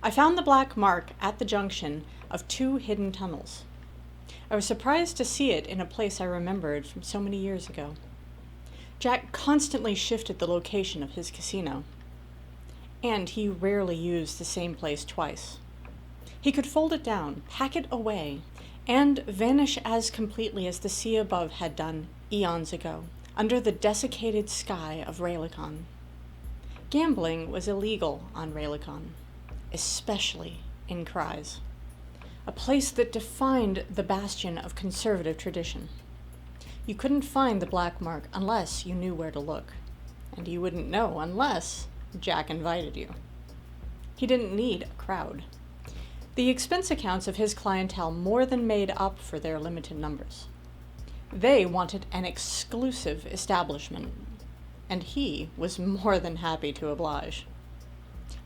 I found the black mark at the junction of two hidden tunnels. I was surprised to see it in a place I remembered from so many years ago. Jack constantly shifted the location of his casino, and he rarely used the same place twice. He could fold it down, pack it away, and vanish as completely as the sea above had done eons ago, under the desiccated sky of Raylicon. Gambling was illegal on Raylicon, especially in Cries, a place that defined the bastion of conservative tradition. You couldn't find the black mark unless you knew where to look, and you wouldn't know unless Jack invited you. He didn't need a crowd. The expense accounts of his clientele more than made up for their limited numbers. They wanted an exclusive establishment, and he was more than happy to oblige.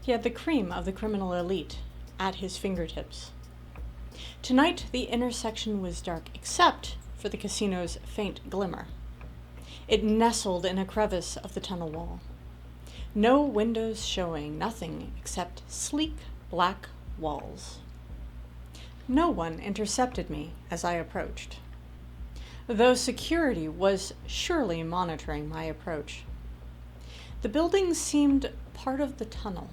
He had the cream of the criminal elite at his fingertips. Tonight, the intersection was dark, except for the casino's faint glimmer. It nestled in a crevice of the tunnel wall. No windows showing, nothing except sleek black walls. No one intercepted me as I approached, though security was surely monitoring my approach. The building seemed part of the tunnel,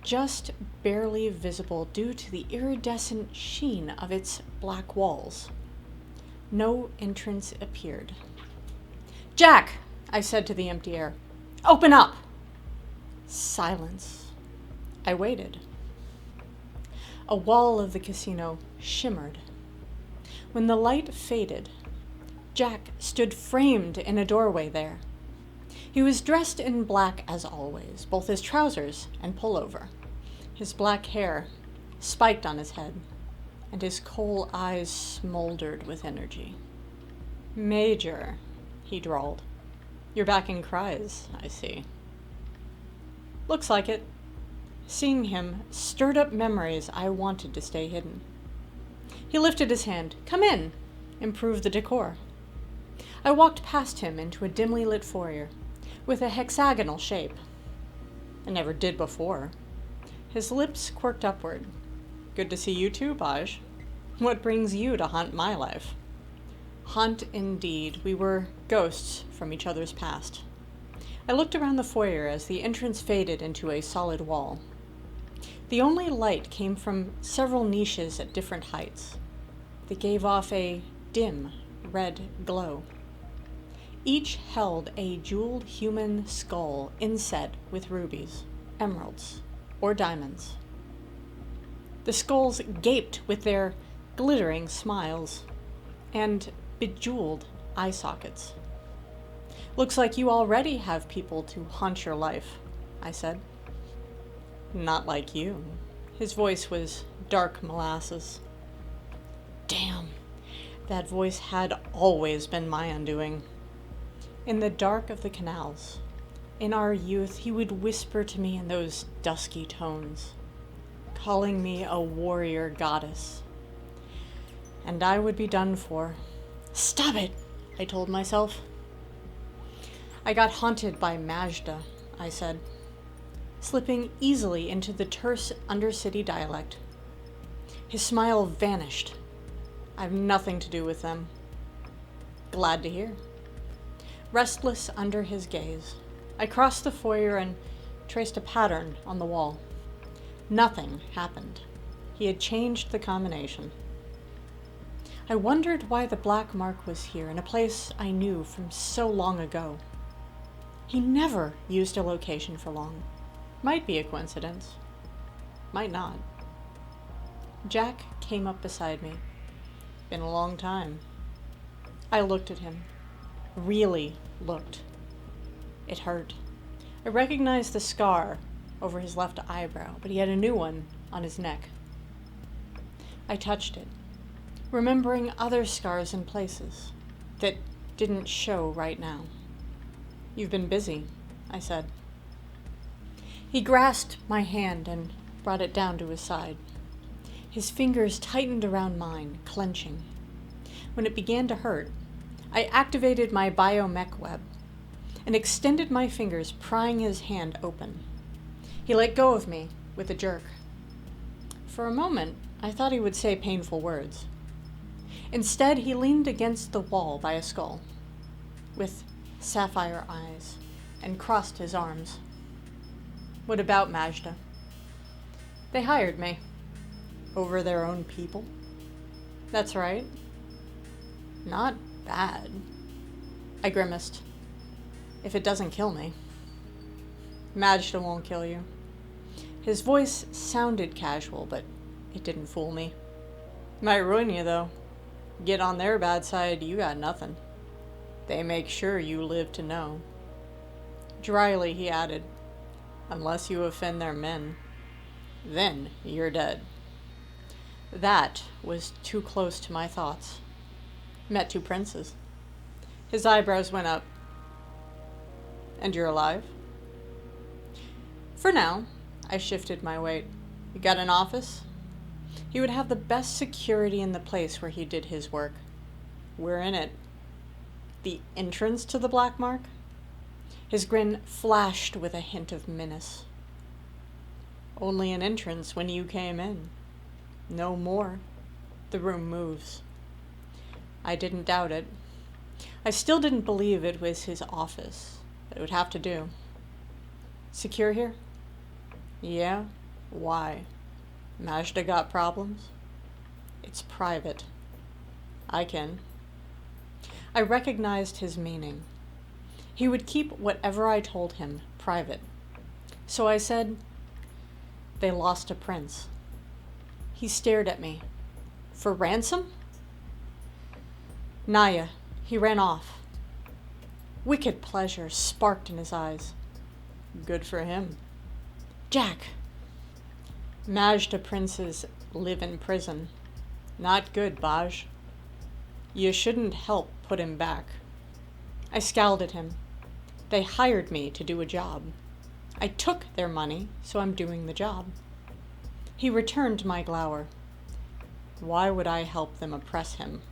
just barely visible due to the iridescent sheen of its black walls. No entrance appeared. "Jack," I said to the empty air, "open up!" Silence. I waited. A wall of the casino shimmered. When the light faded, Jack stood framed in a doorway there. He was dressed in black as always, both his trousers and pullover. His black hair spiked on his head, and his coal eyes smoldered with energy. "Major," he drawled. "You're back in Cries, I see." "Looks like it." Seeing him stirred up memories I wanted to stay hidden. He lifted his hand. "Come in. Improve the decor." I walked past him into a dimly lit foyer with a hexagonal shape. I never did before. His lips quirked upward. "Good to see you too, Baj. What brings you to haunt my life?" Hunt indeed. We were ghosts from each other's past. I looked around the foyer as the entrance faded into a solid wall. The only light came from several niches at different heights. They gave off a dim red glow. Each held a jeweled human skull inset with rubies, emeralds, or diamonds. The skulls gaped with their glittering smiles and bejeweled eye sockets. "Looks like you already have people to haunt your life," I said. "Not like you." His voice was dark molasses. Damn, that voice had always been my undoing. In the dark of the canals, in our youth, he would whisper to me in those dusky tones, calling me a warrior goddess. And I would be done for. "Stop it," I told myself. "I got haunted by Majda," I said, slipping easily into the terse Undercity dialect. His smile vanished. "I've nothing to do with them." "Glad to hear." Restless under his gaze, I crossed the foyer and traced a pattern on the wall. Nothing happened. He had changed the combination. I wondered why the black mark was here in a place I knew from so long ago. He never used a location for long. Might be a coincidence. Might not. Jack came up beside me. Been a long time. I looked at him. Really looked. It hurt. I recognized the scar over his left eyebrow, but he had a new one on his neck. I touched it, remembering other scars in places that didn't show right now. "You've been busy," I said. He grasped my hand and brought it down to his side. His fingers tightened around mine, clenching. When it began to hurt, I activated my biomech web and extended my fingers, prying his hand open. He let go of me with a jerk. For a moment, I thought he would say painful words. Instead, he leaned against the wall by a skull, with sapphire eyes, and crossed his arms. What about Majda? They hired me. Over their own people? That's right. Not bad. I grimaced. If it doesn't kill me. Majda won't kill you. His voice sounded casual, but it didn't fool me. Might ruin you, though. Get on their bad side, you got nothing. They make sure you live to know. Dryly, he added, unless you offend their men. Then you're dead. That was too close to my thoughts. Met two princes. His eyebrows went up. And you're alive? For now, I shifted my weight. You got an office? He would have the best security in the place where he did his work. We're in it. The entrance to the Black Mark? His grin flashed with a hint of menace. Only an entrance when you came in. No more. The room moves. I didn't doubt it. I still didn't believe it was his office, but it would have to do. Secure here? Yeah? Why? Majda got problems? It's private. I can. I recognized his meaning. He would keep whatever I told him private. So I said, they lost a prince. He stared at me. For ransom? Naya. He ran off. Wicked pleasure sparked in his eyes. Good for him. Jack. Majda princes live in prison. Not good, Baj. You shouldn't help put him back. I scowled at him. They hired me to do a job. I took their money, so I'm doing the job. He returned my glower. Why would I help them oppress him?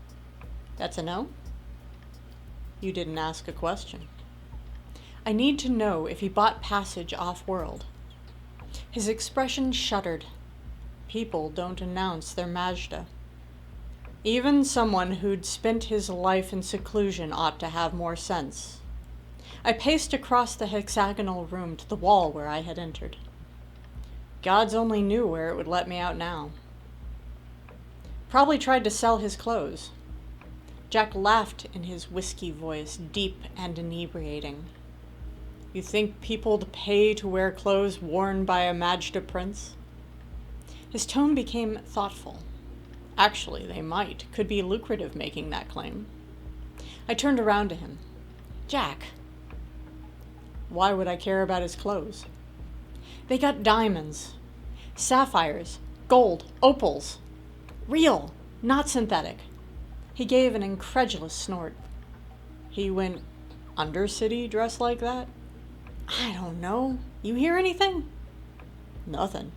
That's a no? You didn't ask a question. I need to know if he bought passage off-world. His expression shuddered. People don't announce their Majda. Even someone who'd spent his life in seclusion ought to have more sense. I paced across the hexagonal room to the wall where I had entered. Gods only knew where it would let me out now. Probably tried to sell his clothes. Jack laughed in his whiskey voice, deep and inebriating. You think people'd pay to wear clothes worn by a Majda prince? His tone became thoughtful. Actually, they might. Could be lucrative making that claim. I turned around to him. Jack. Why would I care about his clothes? They got diamonds, sapphires, gold, opals. Real, not synthetic. He gave an incredulous snort. He went Undercity dressed like that? I don't know. You hear anything? Nothing.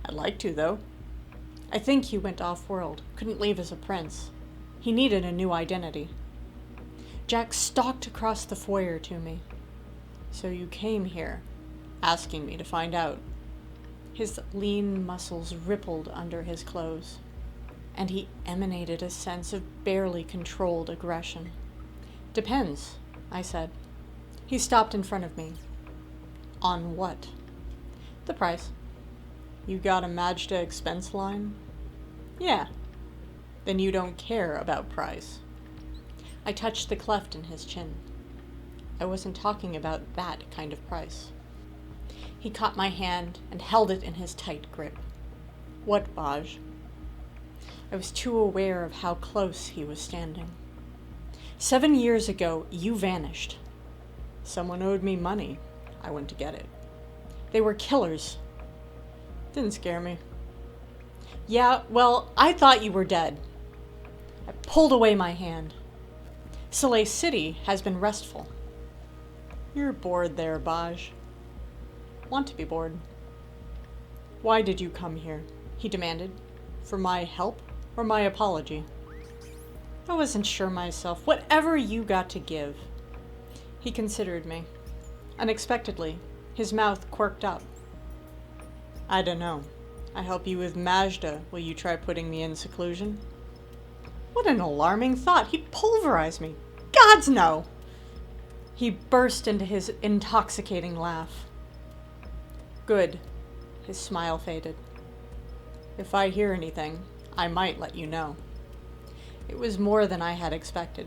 I'd like to, though. I think he went off-world. Couldn't leave as a prince. He needed a new identity. Jack stalked across the foyer to me. So you came here, asking me to find out. His lean muscles rippled under his clothes, and he emanated a sense of barely controlled aggression. Depends, I said. He stopped in front of me. On what? The price. You got a Majda expense line? Yeah. Then you don't care about price. I touched the cleft in his chin. I wasn't talking about that kind of price. He caught my hand and held it in his tight grip. What, Baj? I was too aware of how close he was standing. 7 years ago, you vanished. Someone owed me money. I went to get it. They were killers. Didn't scare me. Yeah, well, I thought you were dead. I pulled away my hand. Soleil City has been restful. You're bored there, Baj. Want to be bored. Why did you come here? He demanded. For my help or my apology? I wasn't sure myself. Whatever you got to give. He considered me. Unexpectedly, his mouth quirked up. I dunno. I help you with Majda. Will you try putting me in seclusion? What an alarming thought. He'd pulverize me. Gods, no! He burst into his intoxicating laugh. Good. His smile faded. If I hear anything, I might let you know. It was more than I had expected.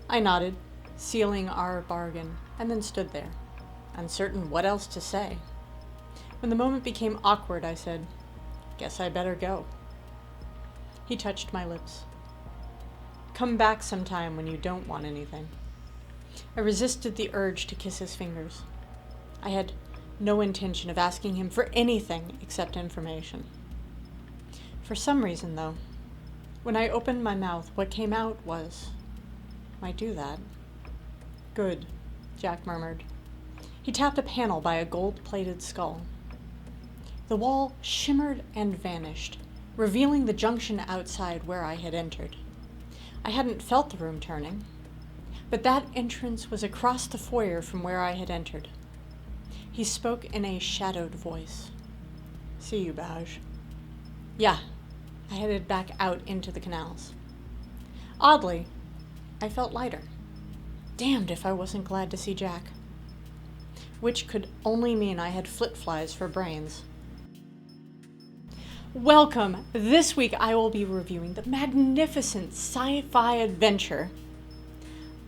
I nodded, sealing our bargain, and then stood there, uncertain what else to say. When the moment became awkward, I said, "Guess I better go." He touched my lips. "Come back sometime when you don't want anything." I resisted the urge to kiss his fingers. I had no intention of asking him for anything except information. For some reason, though, when I opened my mouth, what came out was, "Might do that." "Good," Jack murmured. He tapped a panel by a gold-plated skull. The wall shimmered and vanished, revealing the junction outside where I had entered. I hadn't felt the room turning, but that entrance was across the foyer from where I had entered. He spoke in a shadowed voice. "See you, Baj." "Yeah." I headed back out into the canals. Oddly, I felt lighter. Damned if I wasn't glad to see Jack. Which could only mean I had flit-flies for brains. Welcome! This week I will be reviewing the magnificent sci-fi adventure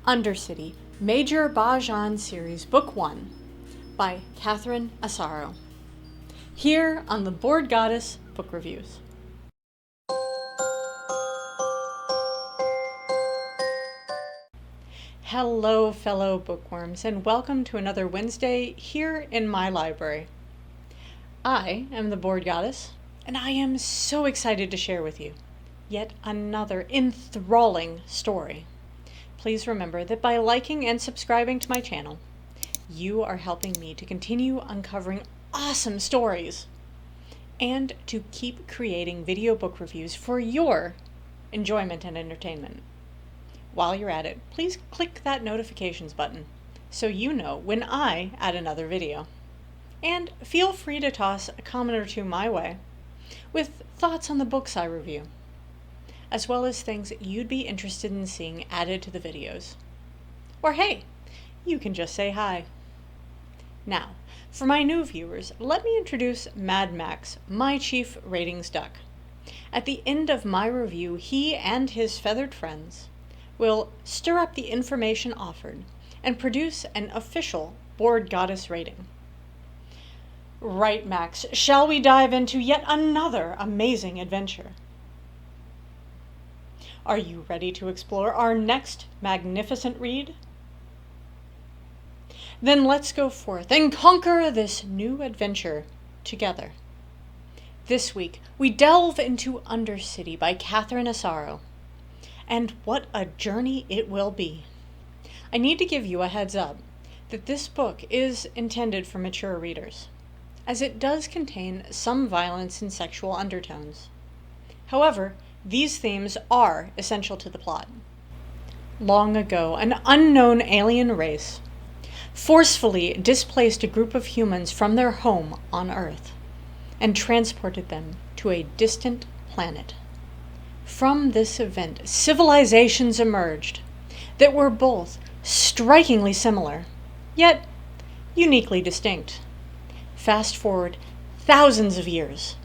Undercity, Major Bajan Series Book 1 by Catherine Asaro. Here on the Bored Goddess Book Reviews. Hello, fellow bookworms, and welcome to another Wednesday here in my library. I am the Bored Goddess, and I am so excited to share with you yet another enthralling story. Please remember that by liking and subscribing to my channel, you are helping me to continue uncovering awesome stories and to keep creating video book reviews for your enjoyment and entertainment. While you're at it, please click that notifications button so you know when I add another video. And feel free to toss a comment or two my way with thoughts on the books I review, as well as things you'd be interested in seeing added to the videos. Or hey, you can just say hi. Now, for my new viewers, let me introduce Mad Max, my chief ratings duck. At the end of my review, he and his feathered friends will stir up the information offered and produce an official Bored Goddess rating. Right, Max, shall we dive into yet another amazing adventure? Are you ready to explore our next magnificent read? Then let's go forth and conquer this new adventure together. This week, we delve into Undercity by Catherine Asaro. And what a journey it will be. I need to give you a heads up that this book is intended for mature readers, as it does contain some violence and sexual undertones. However, these themes are essential to the plot. Long ago, an unknown alien race forcefully displaced a group of humans from their home on Earth and transported them to a distant planet. From this event, civilizations emerged that were both strikingly similar, yet uniquely distinct. Fast forward thousands of years,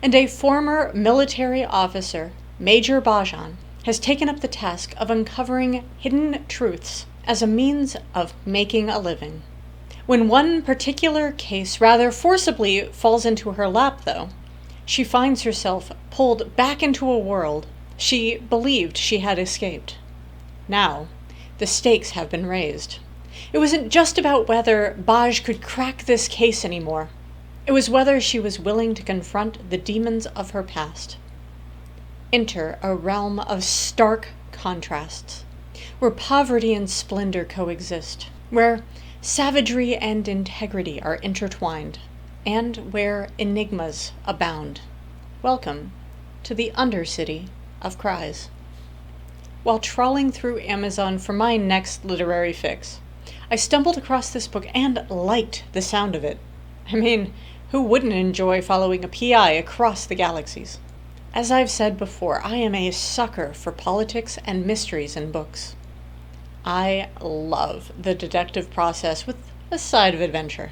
and a former military officer, Major Bajan, has taken up the task of uncovering hidden truths as a means of making a living. When one particular case rather forcibly falls into her lap, though, she finds herself pulled back into a world she believed she had escaped. Now, the stakes have been raised. It wasn't just about whether Baj could crack this case anymore. It was whether she was willing to confront the demons of her past. Enter a realm of stark contrasts, where poverty and splendor coexist, where savagery and integrity are intertwined, and where enigmas abound. Welcome to the Undercity of Cries. While trawling through Amazon for my next literary fix, I stumbled across this book and liked the sound of it. I mean, Who wouldn't enjoy following a PI across the galaxies? As I've said before, I am a sucker for politics and mysteries in books. I love the detective process with a side of adventure.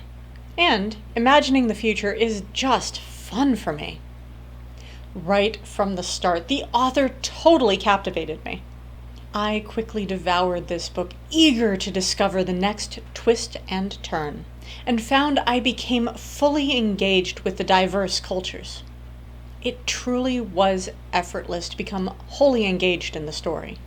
And imagining the future is just fun for me. Right from the start, the author totally captivated me. I quickly devoured this book, eager to discover the next twist and turn, and found I became fully engaged with the diverse cultures. It truly was effortless to become wholly engaged in the story.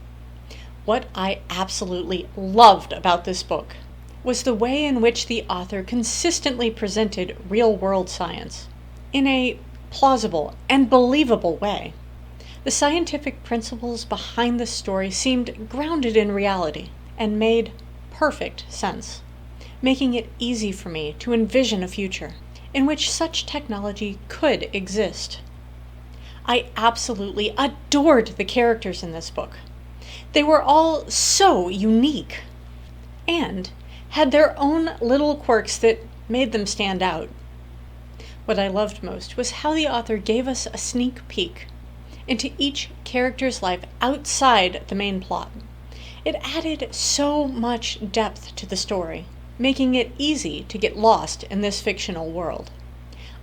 What I absolutely loved about this book was the way in which the author consistently presented real-world science in a plausible and believable way. The scientific principles behind the story seemed grounded in reality and made perfect sense, making it easy for me to envision a future in which such technology could exist. I absolutely adored the characters in this book. They were all so unique and had their own little quirks that made them stand out. What I loved most was how the author gave us a sneak peek into each character's life outside the main plot. It added so much depth to the story, making it easy to get lost in this fictional world.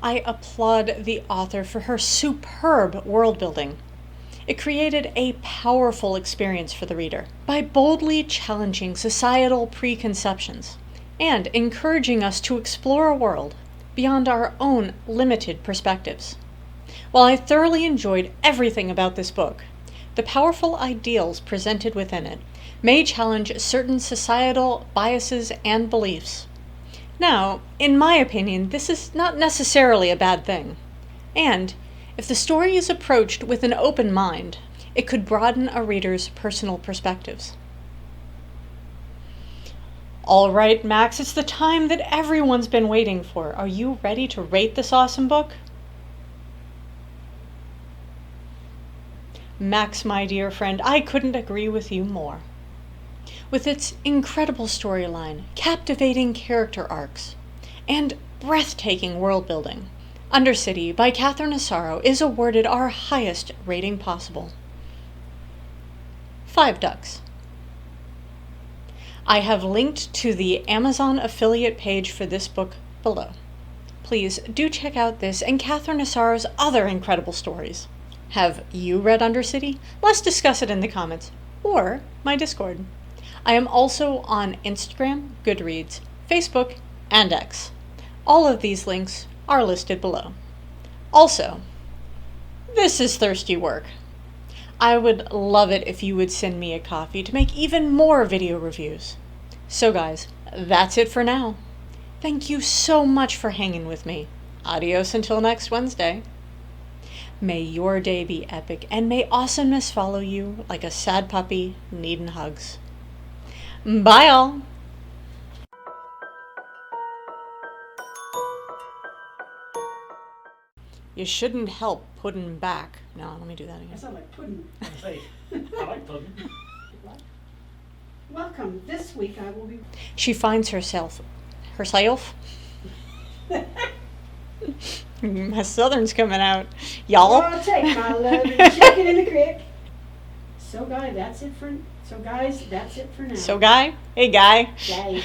I applaud the author for her superb world building. It created a powerful experience for the reader by boldly challenging societal preconceptions and encouraging us to explore a world beyond our own limited perspectives. While I thoroughly enjoyed everything about this book, the powerful ideals presented within it may challenge certain societal biases and beliefs. Now, in my opinion, this is not necessarily a bad thing. And if the story is approached with an open mind, it could broaden a reader's personal perspectives. All right, Max, it's the time that everyone's been waiting for. Are you ready to rate this awesome book? Max, my dear friend, I couldn't agree with you more. With its incredible storyline, captivating character arcs, and breathtaking world building, Undercity by Catherine Asaro is awarded our highest rating possible. 5 ducks. I have linked to the Amazon affiliate page for this book below. Please do check out this and Catherine Asaro's other incredible stories. Have you read Undercity? Let's discuss it in the comments, or my Discord. I am also on Instagram, Goodreads, Facebook, and X. All of these links are listed below. Also, this is thirsty work. I would love it if you would send me a coffee to make even more video reviews. So guys, that's it for now. Thank you so much for hanging with me. Adios until next Wednesday. May your day be epic, and may awesomeness follow you like a sad puppy needing hugs. Bye all! You shouldn't help pudding back. No, let me do that again. I sound like pudding. I like pudding. Welcome. This week I will be... She finds herself. My southern's coming out. Y'all. Oh, take my love and shake it in the creek. So guys, that's it for now. So guy? Hey guy. Guys.